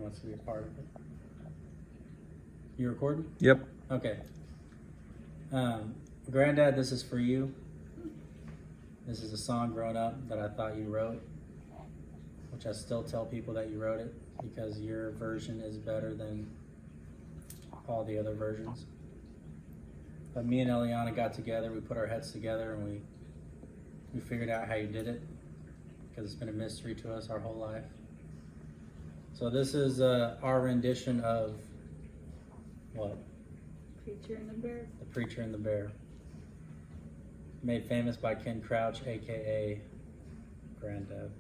wants to be a part of it. You recording? Yep. Okay. Granddad, this is for you. This is a song growing up that I thought you wrote, which I still tell people that you wrote it because your version is better than all the other versions. But me and Eliana got together, we put our heads together, and we figured out how you did it, because it's been a mystery to us our whole life. So this is our rendition of what? Preacher and the Bear. The Preacher and the Bear. Made famous by Ken Crouch, aka Grandad.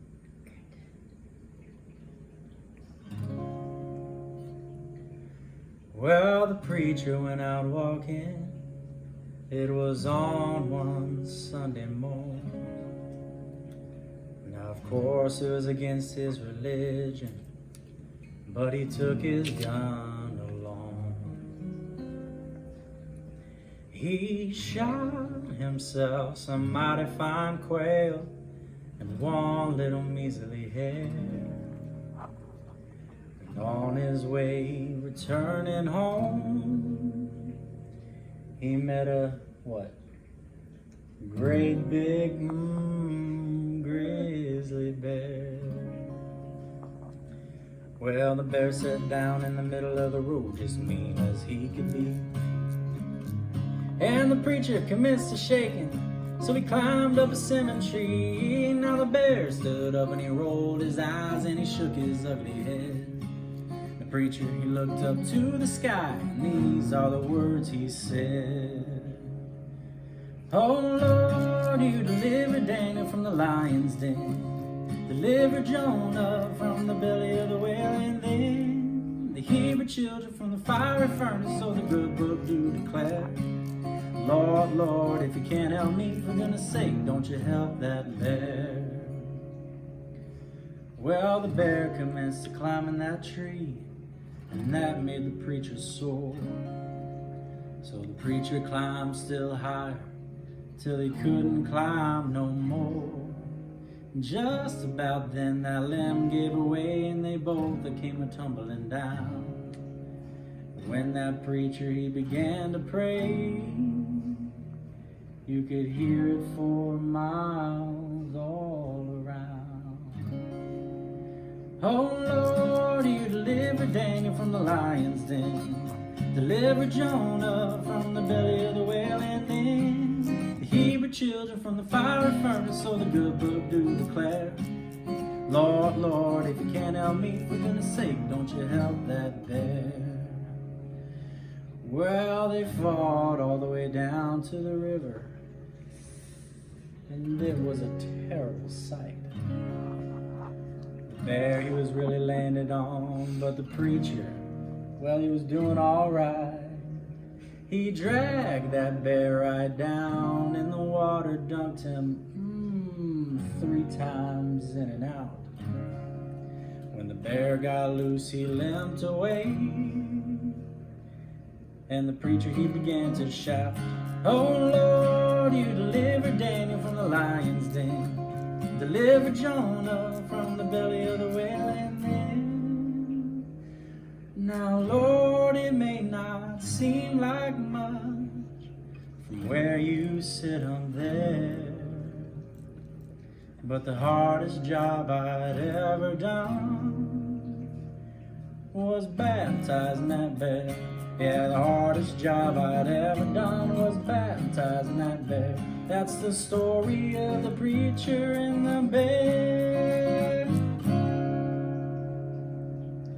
Well, the preacher went out walking. It was on one Sunday morning. Now, of course, it was against his religion, but he took his gun along. He shot himself some mighty fine quail and one little measly hare. And on his way returning home, he met a what? Great big grizzly bear. Well, the bear sat down in the middle of the road, just mean as he could be. And the preacher commenced to shaking, so he climbed up a cinnamon tree. Now the bear stood up and he rolled his eyes and he shook his ugly head. The preacher, he looked up to the sky, and these are the words he said. Oh Lord, you delivered Daniel from the lion's den, delivered Jonah from the belly of the whale, and then the Hebrew children from the fiery furnace, so the good book do declare. Lord, Lord, if you can't help me, for goodness sake, don't you help that bear. Well, the bear commenced to climbing that tree, and that made the preacher sore. So the preacher climbed still higher, till he couldn't climb no more. Just about then that limb gave away, and they both came a-tumbling down. When that preacher, he began to pray, you could hear it for miles all around. Oh Lord, you delivered Daniel from the lion's den, delivered Jonah from the belly of the whale, and then the Hebrew children from the fiery furnace, so the good book do declare. Lord, Lord, if you can't help me, for goodness sake, don't you help that bear. Well, they fought all the way down to the river, and it was a terrible sight. The bear, he was really landed on, but the preacher, well, he was doing all right. He dragged that bear right down in the water, dunked him 3 times in and out. When the bear got loose, he limped away, and the preacher, he began to shout, oh Lord, you delivered Daniel from the lion's den, delivered Jonah from the belly of the whale, and then, now Lord, it may not seem like much from where you sit on there, but the hardest job I'd ever done was baptizing that bear. Yeah, the hardest job I'd ever done was baptizing that bear. That's the story of the preacher and the bear.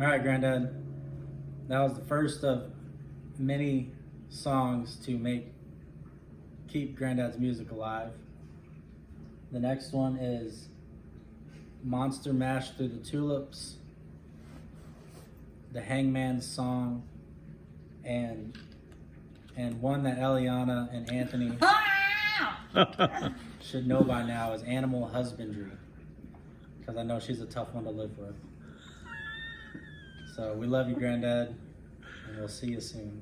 All right, Granddad. That was the first of many songs to keep Granddad's music alive. The next one is Monster Mash Through the Tulips, the Hangman's Song, and one that Eliana and Anthony should know by now is Animal Husbandry, because I know she's a tough one to live with. So we love you, Granddad, and we'll see you soon.